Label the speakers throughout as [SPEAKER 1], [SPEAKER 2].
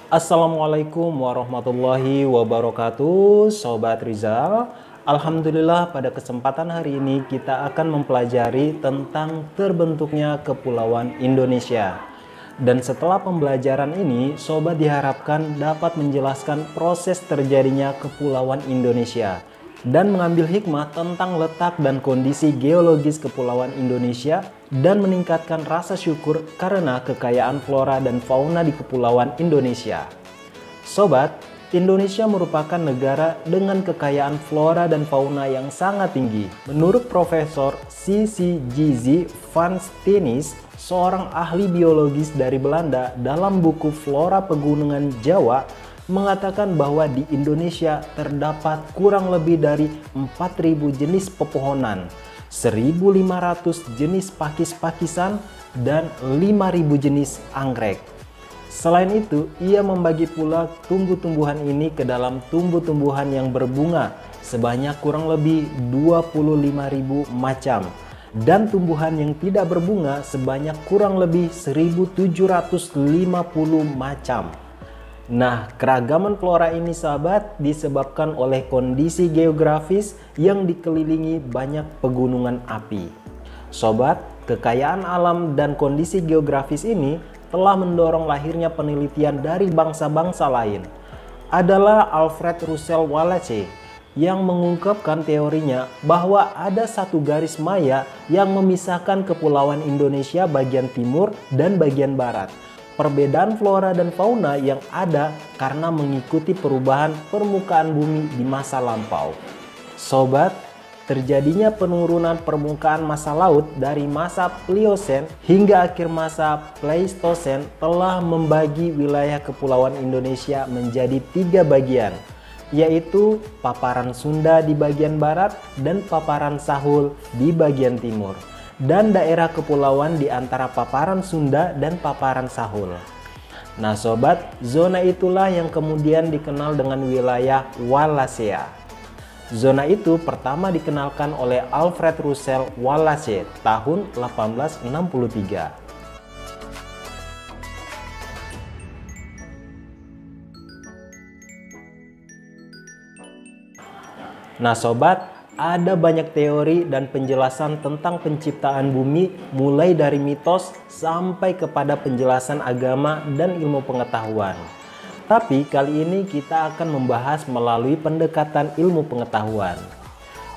[SPEAKER 1] Assalamualaikum warahmatullahi wabarakatuh, Sobat Rizal. Alhamdulillah, pada kesempatan hari ini kita akan mempelajari tentang terbentuknya Kepulauan Indonesia. Dan setelah pembelajaran ini, Sobat diharapkan dapat menjelaskan proses terjadinya Kepulauan Indonesia dan mengambil hikmah tentang letak dan kondisi geologis Kepulauan Indonesia dan meningkatkan rasa syukur karena kekayaan flora dan fauna di Kepulauan Indonesia. Sobat, Indonesia merupakan negara dengan kekayaan flora dan fauna yang sangat tinggi. Menurut Profesor C.C.G.Z. van Steenis, seorang ahli biologis dari Belanda, dalam buku Flora Pegunungan Jawa, mengatakan bahwa di Indonesia terdapat kurang lebih dari 4.000 jenis pepohonan, 1.500 jenis pakis-pakisan, dan 5.000 jenis anggrek. Selain itu, ia membagi pula tumbuh-tumbuhan ini ke dalam tumbuh-tumbuhan yang berbunga sebanyak kurang lebih 25.000 macam dan tumbuhan yang tidak berbunga sebanyak kurang lebih 1.750 macam. Nah, keragaman flora ini sahabat disebabkan oleh kondisi geografis yang dikelilingi banyak pegunungan api. Sobat, kekayaan alam dan kondisi geografis ini telah mendorong lahirnya penelitian dari bangsa-bangsa lain. Adalah Alfred Russel Wallace yang mengungkapkan teorinya bahwa ada satu garis maya yang memisahkan Kepulauan Indonesia bagian timur dan bagian barat. Perbedaan flora dan fauna yang ada karena mengikuti perubahan permukaan bumi di masa lampau. Sobat, terjadinya penurunan permukaan massa laut dari masa Pliocene hingga akhir masa Pleistocene telah membagi wilayah Kepulauan Indonesia menjadi 3 bagian, yaitu paparan Sunda di bagian barat dan paparan Sahul di bagian timur, dan daerah kepulauan di antara paparan Sunda dan paparan Sahul. Nah sobat, zona itulah yang kemudian dikenal dengan wilayah Wallacea. Zona itu pertama dikenalkan oleh Alfred Russel Wallace tahun 1863. Nah sobat, ada banyak teori dan penjelasan tentang penciptaan bumi mulai dari mitos sampai kepada penjelasan agama dan ilmu pengetahuan. Tapi kali ini kita akan membahas melalui pendekatan ilmu pengetahuan.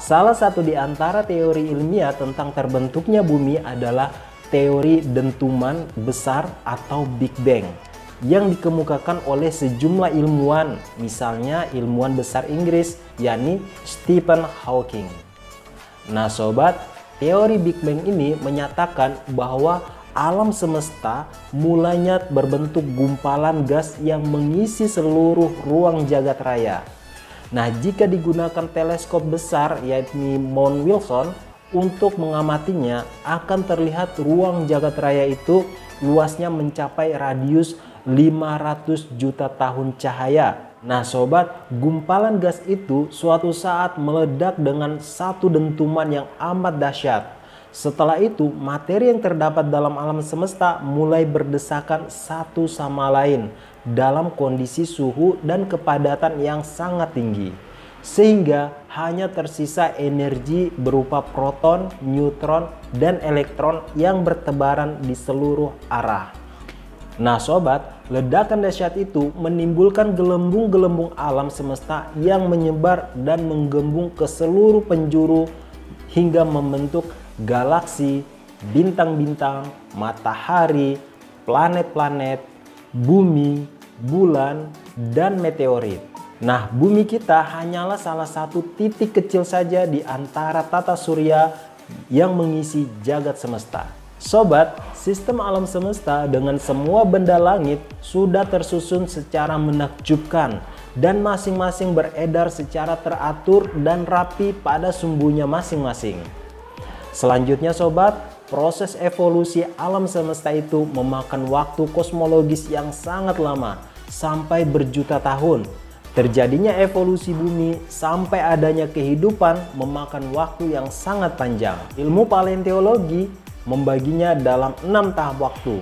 [SPEAKER 1] Salah satu di antara teori ilmiah tentang terbentuknya bumi adalah teori dentuman besar atau Big Bang yang dikemukakan oleh sejumlah ilmuwan, misalnya ilmuwan besar Inggris, yakni Stephen Hawking. Nah sobat, teori Big Bang ini menyatakan bahwa alam semesta mulanya berbentuk gumpalan gas yang mengisi seluruh ruang jagat raya. Nah, jika digunakan teleskop besar yakni Mount Wilson untuk mengamatinya, akan terlihat ruang jagat raya itu luasnya mencapai radius 500 juta tahun cahaya. Nah sobat, gumpalan gas itu suatu saat meledak dengan satu dentuman yang amat dahsyat. Setelah itu, materi yang terdapat dalam alam semesta mulai berdesakan satu sama lain dalam kondisi suhu dan kepadatan yang sangat tinggi. Sehingga hanya tersisa energi berupa proton, neutron, dan elektron yang bertebaran di seluruh arah. Nah sobat, ledakan dahsyat itu menimbulkan gelembung-gelembung alam semesta yang menyebar dan menggembung ke seluruh penjuru hingga membentuk galaksi, bintang-bintang, matahari, planet-planet, bumi, bulan, dan meteorit. Nah, bumi kita hanyalah salah satu titik kecil saja di antara tata surya yang mengisi jagat semesta. Sobat, sistem alam semesta dengan semua benda langit sudah tersusun secara menakjubkan dan masing-masing beredar secara teratur dan rapi pada sumbunya masing-masing. Selanjutnya sobat, proses evolusi alam semesta itu memakan waktu kosmologis yang sangat lama, sampai berjuta tahun. Terjadinya evolusi bumi sampai adanya kehidupan memakan waktu yang sangat panjang. Ilmu paleontologi membaginya dalam 6 tahap waktu.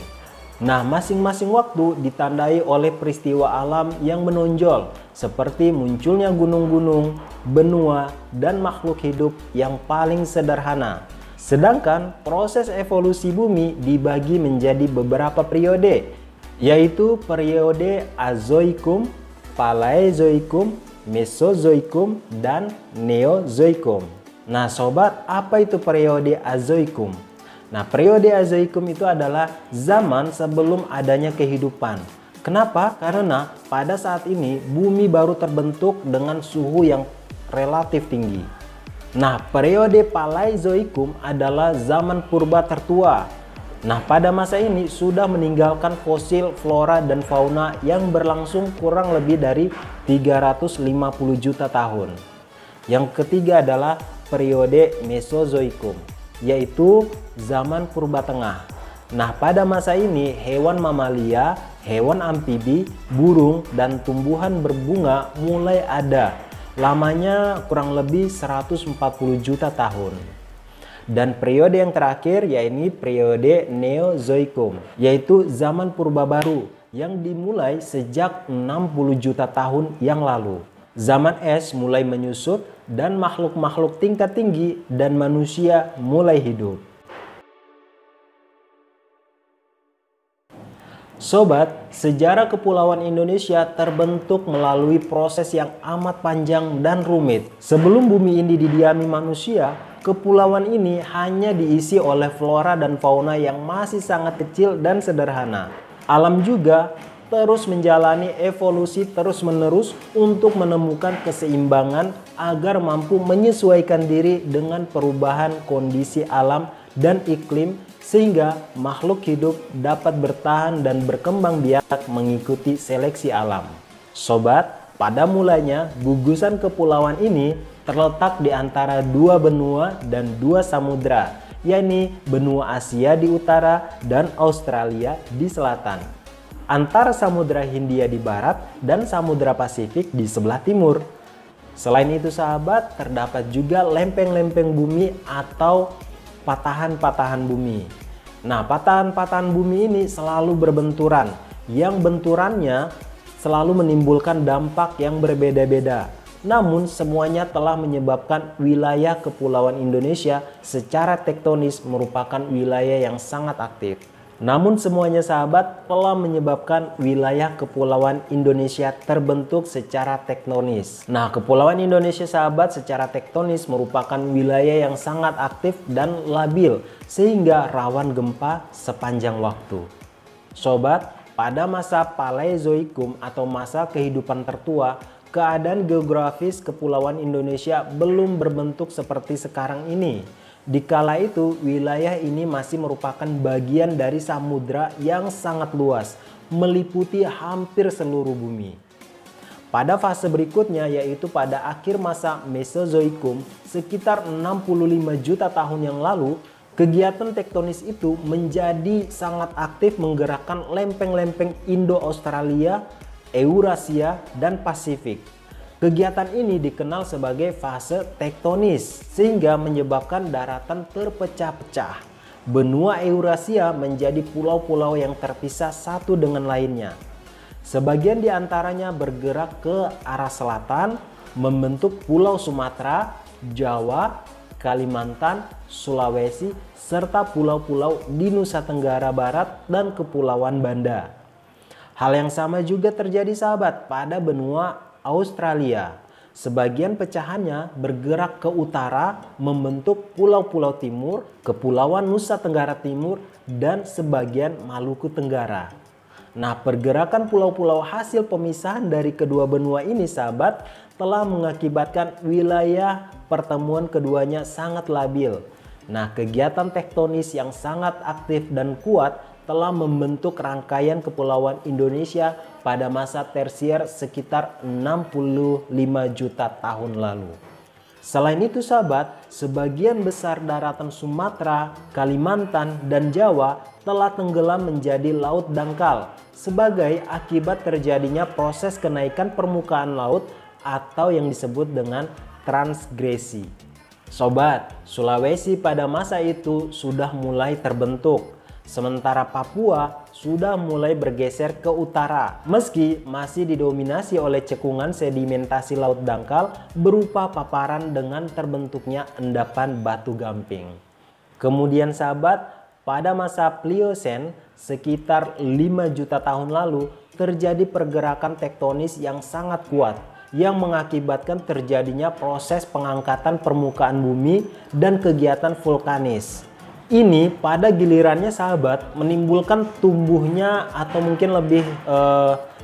[SPEAKER 1] Nah, masing-masing waktu ditandai oleh peristiwa alam yang menonjol, seperti munculnya gunung-gunung, benua, dan makhluk hidup yang paling sederhana. Sedangkan proses evolusi bumi dibagi menjadi beberapa periode, yaitu periode Azoikum, Paleozoikum, Mesozoikum, dan Neozoikum. Nah sobat, apa itu periode Azoikum? Nah, periode Azoikum itu adalah zaman sebelum adanya kehidupan. Kenapa? Karena pada saat ini bumi baru terbentuk dengan suhu yang relatif tinggi. Nah, periode Paleozoikum adalah zaman purba tertua. Nah, pada masa ini sudah meninggalkan fosil flora dan fauna yang berlangsung kurang lebih dari 350 juta tahun. Yang ketiga adalah periode Mesozoikum, yaitu zaman purba tengah. Nah, pada masa ini hewan mamalia, hewan amfibi, burung, dan tumbuhan berbunga mulai ada. Lamanya kurang lebih 140 juta tahun. Dan periode yang terakhir yaitu periode Neozoikum, yaitu zaman purba baru yang dimulai sejak 60 juta tahun yang lalu. Zaman es mulai menyusut dan makhluk-makhluk tingkat tinggi dan manusia mulai hidup. Sobat, sejarah kepulauan Indonesia terbentuk melalui proses yang amat panjang dan rumit. Sebelum bumi ini didiami manusia, kepulauan ini hanya diisi oleh flora dan fauna yang masih sangat kecil dan sederhana. Alam juga terus menjalani evolusi terus-menerus untuk menemukan keseimbangan agar mampu menyesuaikan diri dengan perubahan kondisi alam dan iklim sehingga makhluk hidup dapat bertahan dan berkembang biak mengikuti seleksi alam. Sobat, pada mulanya gugusan kepulauan ini terletak di antara dua benua dan dua samudra, yakni benua Asia di utara dan Australia di selatan, antara Samudra Hindia di barat dan Samudra Pasifik di sebelah timur. Selain itu sahabat, terdapat juga lempeng-lempeng bumi atau patahan-patahan bumi. Nah, patahan-patahan bumi ini selalu berbenturan, yang benturannya selalu menimbulkan dampak yang berbeda-beda. Namun semuanya telah menyebabkan wilayah kepulauan Indonesia secara tektonis merupakan wilayah yang sangat aktif. Namun semuanya sahabat telah menyebabkan wilayah kepulauan Indonesia terbentuk secara tektonis. Nah, kepulauan Indonesia sahabat secara tektonis merupakan wilayah yang sangat aktif dan labil sehingga rawan gempa sepanjang waktu. Sobat, pada masa Paleozoikum atau masa kehidupan tertua, keadaan geografis kepulauan Indonesia belum berbentuk seperti sekarang ini. Dikala itu, wilayah ini masih merupakan bagian dari samudra yang sangat luas, meliputi hampir seluruh bumi. Pada fase berikutnya, yaitu pada akhir masa Mesozoikum, sekitar 65 juta tahun yang lalu, kegiatan tektonis itu menjadi sangat aktif menggerakkan lempeng-lempeng Indo-Australia, Eurasia, dan Pasifik. Kegiatan ini dikenal sebagai fase tektonis sehingga menyebabkan daratan terpecah-pecah. Benua Eurasia menjadi pulau-pulau yang terpisah satu dengan lainnya. Sebagian di antaranya bergerak ke arah selatan, membentuk Pulau Sumatera, Jawa, Kalimantan, Sulawesi, serta pulau-pulau di Nusa Tenggara Barat dan Kepulauan Banda. Hal yang sama juga terjadi sahabat pada benua Australia. Sebagian pecahannya bergerak ke utara membentuk pulau-pulau timur, Kepulauan Nusa Tenggara Timur, dan sebagian Maluku Tenggara. Nah, pergerakan pulau-pulau hasil pemisahan dari kedua benua ini sahabat telah mengakibatkan wilayah pertemuan keduanya sangat labil. Nah, kegiatan tektonis yang sangat aktif dan kuat telah membentuk rangkaian kepulauan Indonesia pada masa tersier sekitar 65 juta tahun lalu. Selain itu sahabat, sebagian besar daratan Sumatera, Kalimantan, dan Jawa telah tenggelam menjadi laut dangkal sebagai akibat terjadinya proses kenaikan permukaan laut atau yang disebut dengan transgresi. Sobat, Sulawesi pada masa itu sudah mulai terbentuk. Sementara Papua sudah mulai bergeser ke utara, meski masih didominasi oleh cekungan sedimentasi laut dangkal berupa paparan dengan terbentuknya endapan batu gamping. Kemudian sahabat, pada masa Pliocene sekitar 5 juta tahun lalu terjadi pergerakan tektonis yang sangat kuat yang mengakibatkan terjadinya proses pengangkatan permukaan bumi dan kegiatan vulkanis. Ini pada gilirannya sahabat menimbulkan tumbuhnya atau mungkin lebih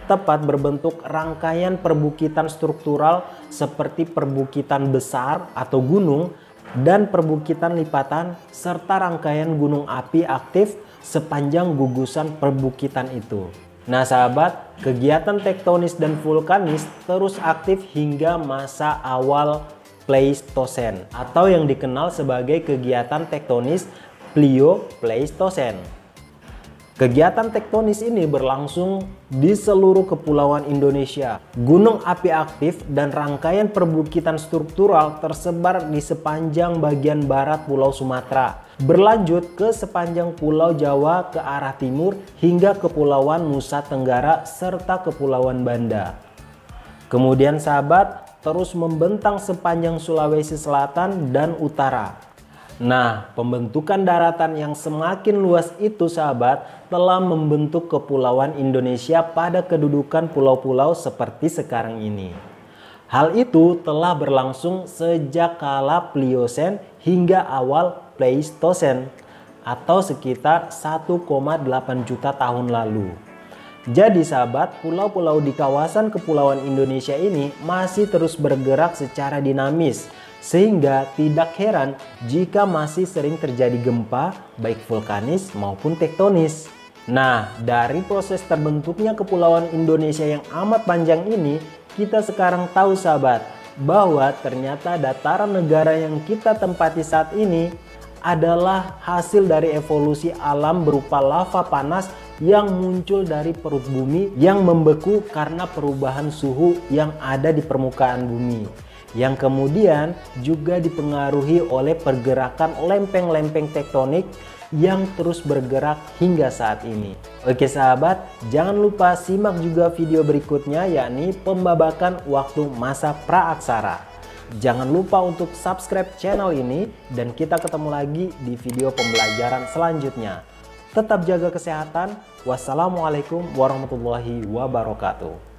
[SPEAKER 1] tepat berbentuk rangkaian perbukitan struktural seperti perbukitan besar atau gunung dan perbukitan lipatan serta rangkaian gunung api aktif sepanjang gugusan perbukitan itu. Nah sahabat, kegiatan tektonis dan vulkanis terus aktif hingga masa awal Pleistocene atau yang dikenal sebagai kegiatan tektonis Plio-Pleistocene. Kegiatan tektonis ini berlangsung di seluruh kepulauan Indonesia. Gunung api aktif dan rangkaian perbukitan struktural tersebar di sepanjang bagian barat Pulau Sumatera, berlanjut ke sepanjang Pulau Jawa ke arah timur hingga Kepulauan Nusa Tenggara serta Kepulauan Banda. Kemudian sahabat, terus membentang sepanjang Sulawesi Selatan dan Utara. Nah, pembentukan daratan yang semakin luas itu sahabat telah membentuk kepulauan Indonesia pada kedudukan pulau-pulau seperti sekarang ini. Hal itu telah berlangsung sejak kala Pliocene hingga awal Pleistocene atau sekitar 1,8 juta tahun lalu. Jadi sahabat, pulau-pulau di kawasan kepulauan Indonesia ini masih terus bergerak secara dinamis. Sehingga tidak heran jika masih sering terjadi gempa baik vulkanis maupun tektonis. Nah, dari proses terbentuknya kepulauan Indonesia yang amat panjang ini, kita sekarang tahu sahabat, bahwa ternyata dataran negara yang kita tempati saat ini adalah hasil dari evolusi alam berupa lava panas yang muncul dari perut bumi yang membeku karena perubahan suhu yang ada di permukaan bumi, yang kemudian juga dipengaruhi oleh pergerakan lempeng-lempeng tektonik yang terus bergerak hingga saat ini. Oke sahabat, jangan lupa simak juga video berikutnya, yakni pembabakan waktu masa praaksara. Jangan lupa untuk subscribe channel ini dan kita ketemu lagi di video pembelajaran selanjutnya. Tetap jaga kesehatan. Wassalamualaikum warahmatullahi wabarakatuh.